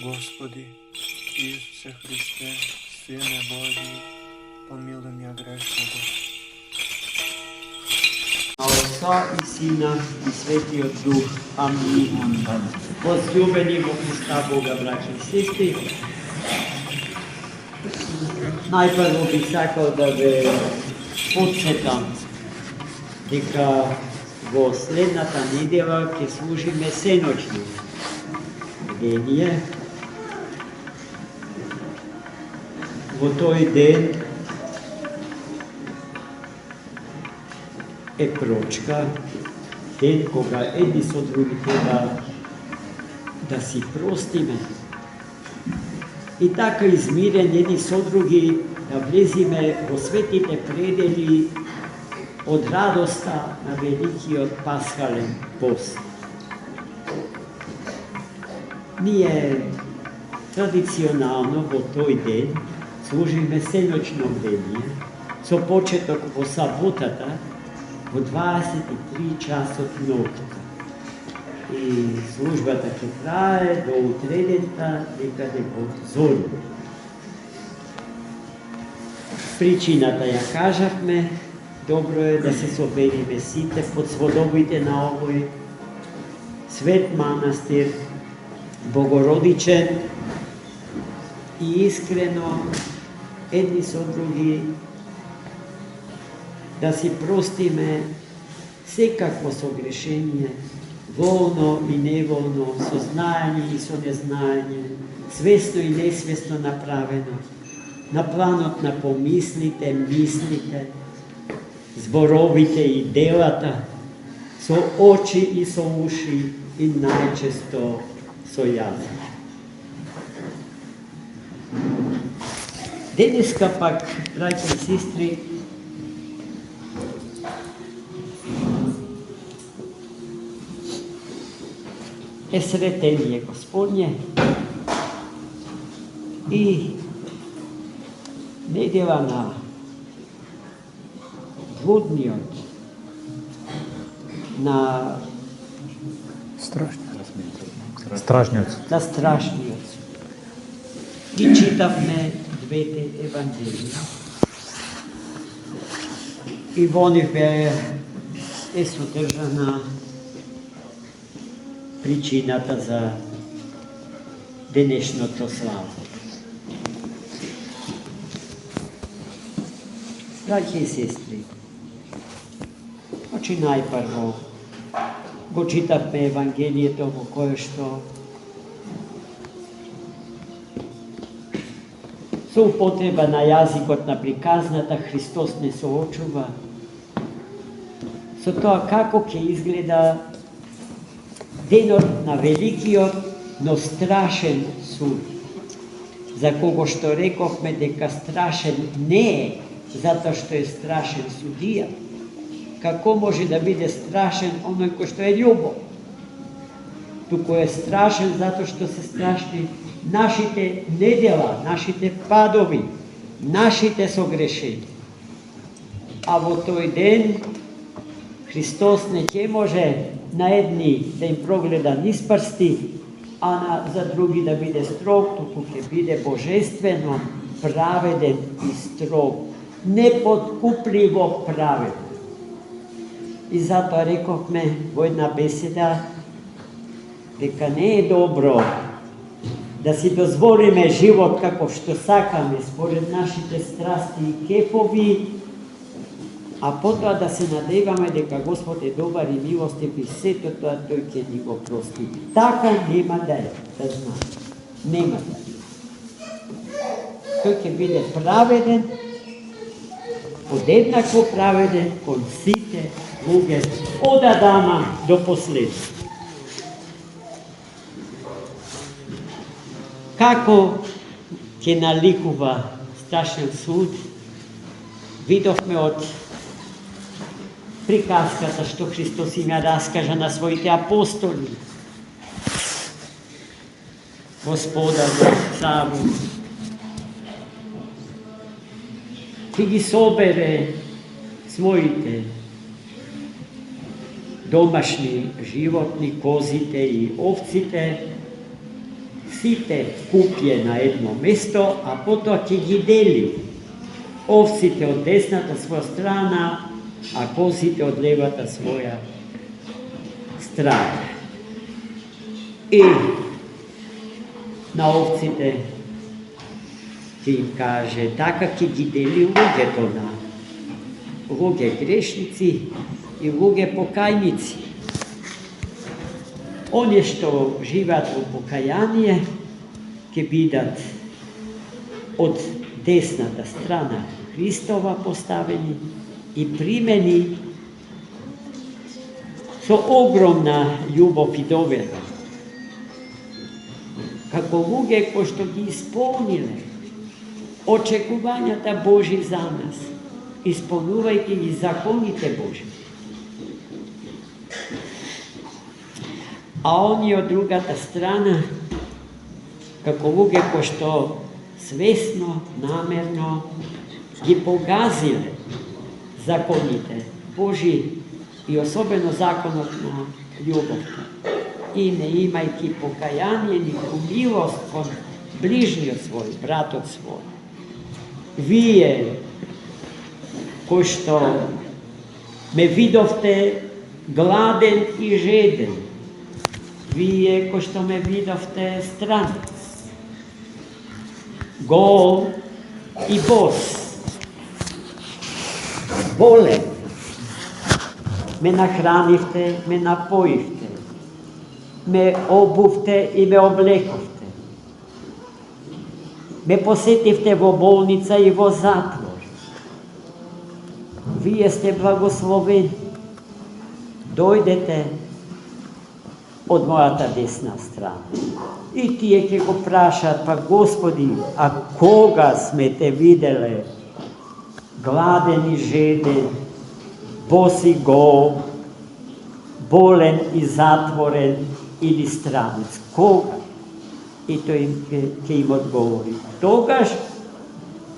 Господи, Исусе Христе, Сине Божи, помилуй меня грешного. Отца и Сина и Светиот Дух. Амин. Возлюбени во Христа Бога, браќа и сестри, најпрво бих сакал да ве подсетам дека во следната недела ќе служиме сеночно бдение. Во тој ден е прочка, ден кога едни со други треба да си простиме и така измирен едни со други да влезиме во светите предели од радоста на великиот пасхален пост. Ние традиционално во тој ден служиме сеночно бдение со почеток во саботата во 23 часот ноќта. И службата ќе трае до утредента некаде во зори. Причината ја кажавме, добро е да се собериме сите под сводовите на овој свет манастир, богородичен и искрено едни со други да си простиме секакво согрешение, волно и неволно, со знаење и со незнаење, свесно и несвесно направено, на планот на помислите, мислите, зборовите и делата, со очи и со уши и најчесто со јазик. Денеска пак, браќи и сестри, е сретение Господње и недела на блудниот, на страшниот. Ги читавме двете евангелија и во нив е содржана причината за денешното слава. Браќи и сестри, значи најпрво го читавме Евангелието во кое што со употреба на јазикот на приказната Христос не соочува со тоа како ќе изгледа денот на великиот, но страшен суд, за кого што рековме дека страшен не е, затоа што е страшен судија. Како може да биде страшен оној кој што е љубов? Туку е страшен затоа што се страшни нашите недела, нашите падови, нашите согрешени. А во тој ден Христос не ќе може на едни да им прогледа низ прсти, а за други да биде строг, туку ќе биде божествено праведен и строг, непоткупливо праведен. И затоа рековме во една беседа дека не е добро да си дозволиме живот како што сакаме според нашите страсти и кефови, а потоа да се надеваме дека Господ е добар и милостив и сето тоа тој ќе ни го прости. Така нема да е, да знаете. Нема да е. Тој ќе биде праведен, подеднакво праведен кон сите луѓе од Адама до последно. Како ќе наликува страшен суд, видовме од приказката што Христос им ја раскажа на своите апостоли. Господар, Цару, ќе ги собере своите домашни животни, козите и овците, сите купје на едно место, а потоа ќе ги дели. Овците од десната своја страна, а козите од левата своја страна. И на овците ќе им каже, така ќе ги дели луѓето на луѓе грешници и луѓе покајници. Оние што живеат во покаяние ќе бидат од десната страна Христова поставени и примени со огромна љубов и довера. Како луѓе кои што ги исполниле очекувањата Божи за нас, исполнувајќи ги законите Божи. А оние од другата страна, како луѓе кои што свесно, намерно ги погазиле законите Божи и особено законот на љубовта, и не имајќи покаяние ни милост кон ближниот свој, братот свој. Вие, кои што ме видовте гладен и жеден, вие кои што ме видовте странец, гол и бос, болен, ме нахранивте, ме напоивте, ме обувте и ме облековте. Ме посетивте во болница и во затвор. Вие сте благословени. Дојдете од мојата десна страна. И тие ќе го прашат, па Господи, а кога сме те виделе гладен и жеден, бос и гол, болен и затворен или странец? Кога? И тој ќе им одговори. Тогаш,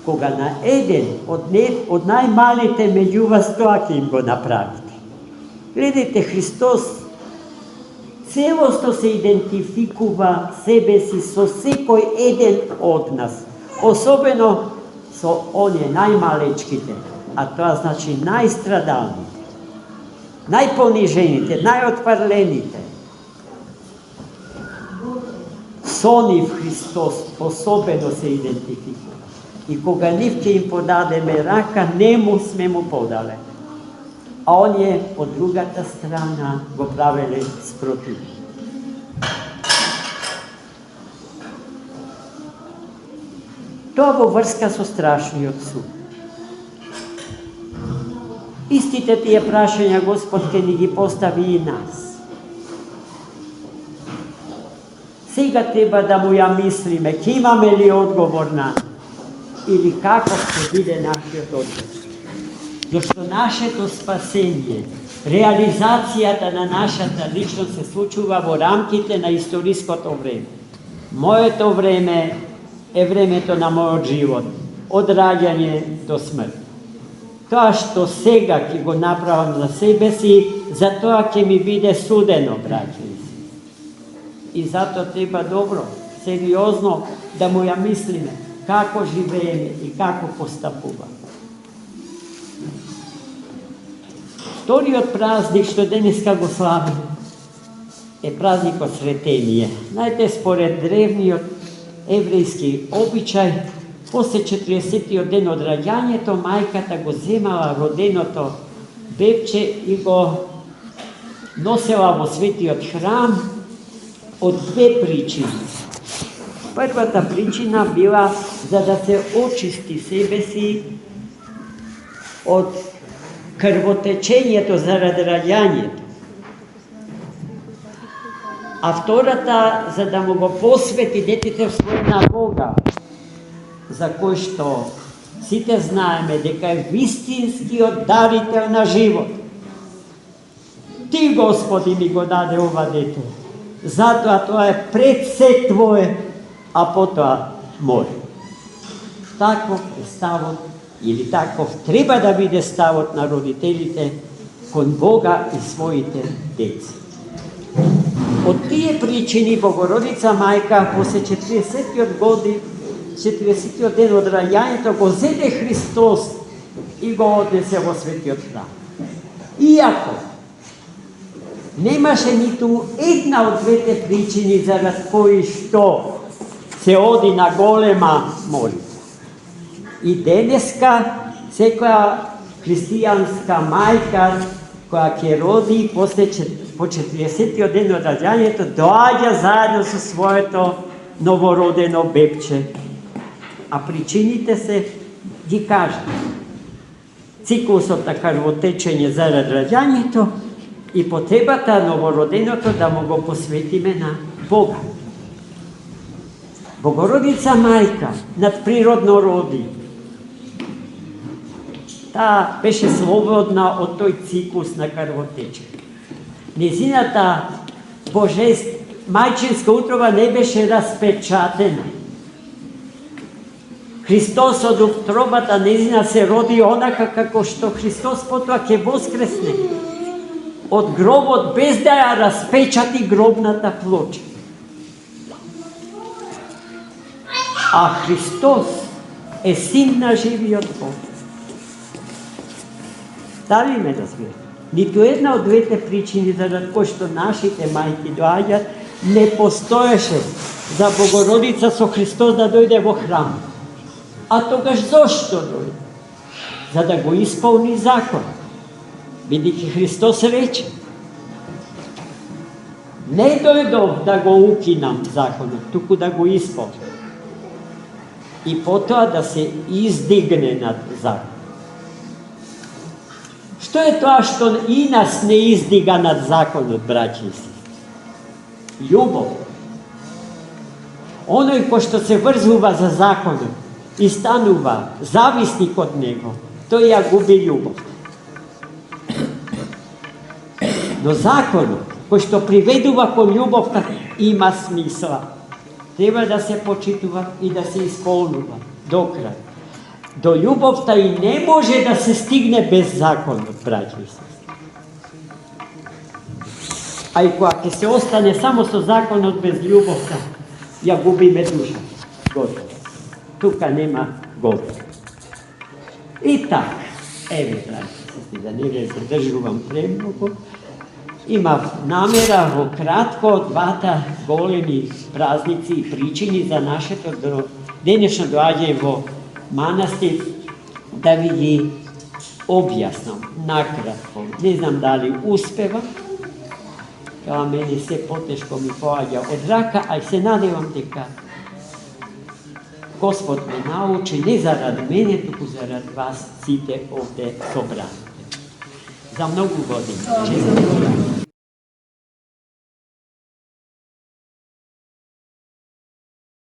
кога на еден од најмалите меѓу вас тоа ќе им го направите. Гледайте, Христос целосно се идентификува себе си со секој еден од нас, особено со оние најмалечките, а тоа значи најстрадалните, најпонижените, најотпарлените. Со нив Христос особено се идентификува. И кога нив ќе им подадеме рака, нему сме му подале. А оние од другата страна го правеле спротив. Тоа во врска со страшниот суд. Истите тие прашања Господ ќе ни ги постави и нас. Сега треба да му ја мислиме, ќе имаме ли одговор на или каков ќе биде нашиот одговор. Зашто нашето спасение, реализацијата на нашата личност се случува во рамките на историското време. Моето време е времето на мојот живот, од раѓање до смрт. Тоа што сега ќе го направам за себе си, за тоа ќе ми биде судено, браќи. И затоа треба добро, сериозно да му ја мислиме како живееме и како постапуваме. Вториот празник што денеска го славиме е празникот Сретение. Знаете, според древниот еврејски обичај, после 40-тиот ден од раѓањето, мајката го земала роденото бебче и го носела во светиот храм од две причини. Првата причина била за да се очисти себе си од крвотечењето заради раѓањето. А втората за да му го посвети детето свој на Бога, за кој што сите знаеме дека е вистинскиот дарител на живот. Ти, Господи, ми го даде ова дете. Затоа тоа е пред се Твое, а потоа мој. Таков е ставот, или таков треба да биде ставот на родителите кон Бога и своите деца. Од тие причини Богородица Мајка после 40 ден од раѓањето го зеде Христос и го однесе во светиот храм. Иако немаше ниту една од двете причини зарад кои што се оди на голема молитва. И денеска секоја христијанска мајка која ќе роди по 40 ден од раѓањето доаѓа заедно со своето новородено бебче. А причините се ги кажа. Циклусот на крвотечење зарад раѓањето и потребата новороденото да му го посветиме на Бога. Богородица Мајка надприродно роди. Таа беше слободна од тој циклус на крвотечење. Незината мајчинска утрова не беше распечатена. Христос од утробата незина се роди онака како што Христос потоа ќе воскресне од гробот без да ја распечати гробната плоча. А Христос е син на живиот Бог. Дали ме разбирате? Ниту една од двете причини зарад кои што нашите мајки доаѓаат не постоеше за Богородица со Христос да дојде во храм. А тогаш зошто дојде? За да го исполни закон. Бидејќи Христос рече: не дојдов да го укинам законот, туку да го исполнам. И потоа да се издигне над закон. Што е тоа што и нас не издига над законот, браќи и сестри? Љубов. Оној кој што се врзува за законот и станува зависник од него, тој ја губи љубов. Но законот кој што приведува кон љубовта има смисла. Треба да се почитува и да се исполнува до крај. До љубовта и не може да се стигне без законот, браќи и сестри. А и кога ќе се остане само со законот без љубовта, ја губиме душа. Готово. Тука нема говор. И така, еве, браќи и сестри, да не ве задржувам премногу, имав намера во кратко двата големи празници и причини за нашето денешно доаѓање во манастир да ви ги објаснам накратко. Не знам дали успевам, као мене се потешко ми поаѓа од рака, а се надевам дека Господ ме научи не зарад мене, туку зарад вас сите овде собрани. За многу години.